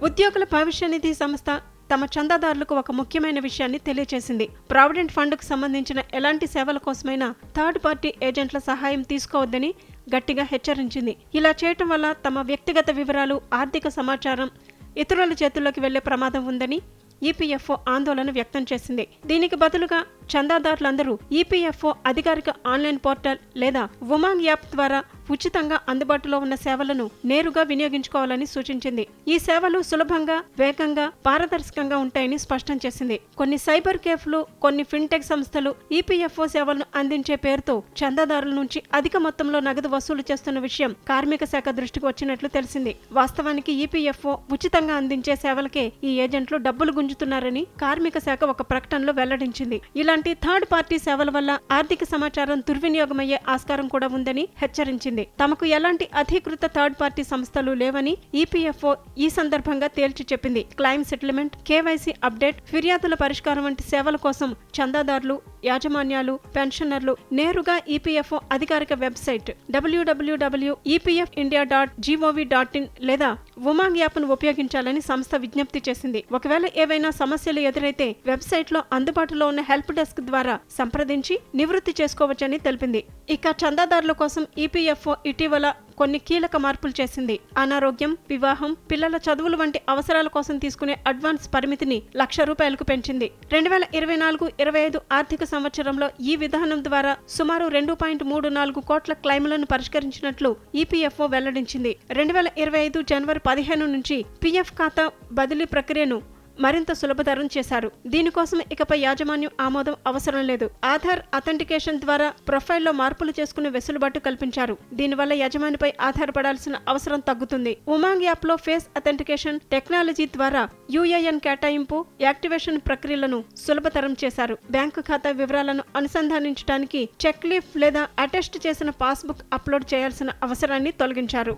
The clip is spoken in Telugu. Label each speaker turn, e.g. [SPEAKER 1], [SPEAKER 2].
[SPEAKER 1] ఉద్యోగుల భవిష్య నిధి సంస్థ తమ చందాదారులకు ఒక ముఖ్యమైన విషయాన్ని తెలియజేసింది. ప్రావిడెంట్ ఫండ్కు సంబంధించిన ఎలాంటి సేవల కోసమైనా థర్డ్ పార్టీ ఏజెంట్ల సహాయం తీసుకోవద్దని గట్టిగా హెచ్చరించింది. ఇలా చేయటం వల్ల తమ వ్యక్తిగత వివరాలు, ఆర్థిక సమాచారం ఇతరుల చేతుల్లోకి వెళ్లే ప్రమాదం ఉందని ఈపీఎఫ్ఓ ఆందోళన వ్యక్తం చేసింది. దీనికి బదులుగా చందాదారులందరూ ఈపీఎఫ్ఓ అధికారిక ఆన్లైన్ పోర్టల్ లేదా ఉమాంగ్ యాప్ ద్వారా ఉచితంగా అందుబాటులో ఉన్న సేవలను నేరుగా వినియోగించుకోవాలని సూచించింది. ఈ సేవలు సులభంగా, వేగంగా, పారదర్శకంగా ఉంటాయని స్పష్టం చేసింది. కొన్ని సైబర్ కేఫ్లు, కొన్ని ఫిన్టెక్ సంస్థలు ఈపీఎఫ్ఓ సేవలను అందించే పేరుతో చందాదారుల నుంచి అధిక మొత్తంలో నగదు వసూలు చేస్తున్న విషయం కార్మిక శాఖ దృష్టికి వచ్చినట్లు తెలిసింది. వాస్తవానికి ఈపీఎఫ్ఓ ఉచితంగా అందించే సేవలకే ఈ ఏజెంట్లు డబ్బులు గుంజుతున్నారని కార్మిక శాఖ ఒక ప్రకటనలో వెల్లడించింది. ఇలాంటి థర్డ్ పార్టీ సేవల వల్ల ఆర్థిక సమాచారం దుర్వినియోగమయ్యే ఆస్కారం కూడా ఉందని హెచ్చరించింది. తమకు ఎలాంటి అధికృత థర్డ్ పార్టీ సంస్థలు లేవని ఈపీఎఫ్ఓ ఈ సందర్భంగా తేల్చి చెప్పింది. క్లెయిమ్ సెటిల్మెంట్, కేవైసీ అప్డేట్, ఫిర్యాదుల పరిష్కారం వంటి సేవల కోసం చందాదారులు, యాజమాన్యాలు, పెన్షనర్లు నేరుగా ఈపీఎఫ్ఓ అధికారిక వెబ్సైట్ www.epfindia.gov.in లేదా ఉమాంగ్ యాప్ను ఉపయోగించాలని సంస్థ విజ్ఞప్తి చేసింది. ఒకవేళ ఏవైనా సమస్యలు ఎదురైతే వెబ్సైట్లో అందుబాటులో ఉన్న హెల్ప్ డెస్క్ ద్వారా సంప్రదించి నివృత్తి చేసుకోవచ్చని తెలిపింది. ఇక చందాదారుల కోసం ఈపీఎఫ్ఓ ఇటీవల కొన్ని కీలక మార్పులు చేసింది. అనారోగ్యం, వివాహం, పిల్లల చదువులు వంటి అవసరాల కోసం తీసుకునే అడ్వాన్స్ పరిమితిని ₹1,00,000 పెంచింది. 2024-25 ఆర్థిక సంవత్సరంలో ఈ విధానం ద్వారా సుమారు 2.34 కోట్ల క్లెయిమ్లను పరిష్కరించినట్లు ఈపీఎఫ్ఓ వెల్లడించింది. 2025 జనవరి 15 నుంచి పీఎఫ్ ఖాతా బదిలీ ప్రక్రియను మరింత సులభతరం చేశారు. దీనికోసం ఇకపై యాజమాన్యం ఆమోదం అవసరం లేదు. ఆధార్ అథెంటికేషన్ ద్వారా ప్రొఫైల్లో మార్పులు చేసుకునే వెసులుబాటు కల్పించారు. దీనివల్ల యజమానిపై ఆధారపడాల్సిన అవసరం తగ్గుతుంది. ఉమాంగ్ యాప్ లో ఫేస్ అథెంటికేషన్ టెక్నాలజీ ద్వారా యూఏఎన్ కేటాయింపు, యాక్టివేషన్ ప్రక్రియలను సులభతరం చేశారు. బ్యాంకు ఖాతా వివరాలను అనుసంధానించడానికి చెక్ లీఫ్ లేదా అటెస్ట్ చేసిన పాస్బుక్ అప్లోడ్ చేయాల్సిన అవసరాన్ని తొలగించారు.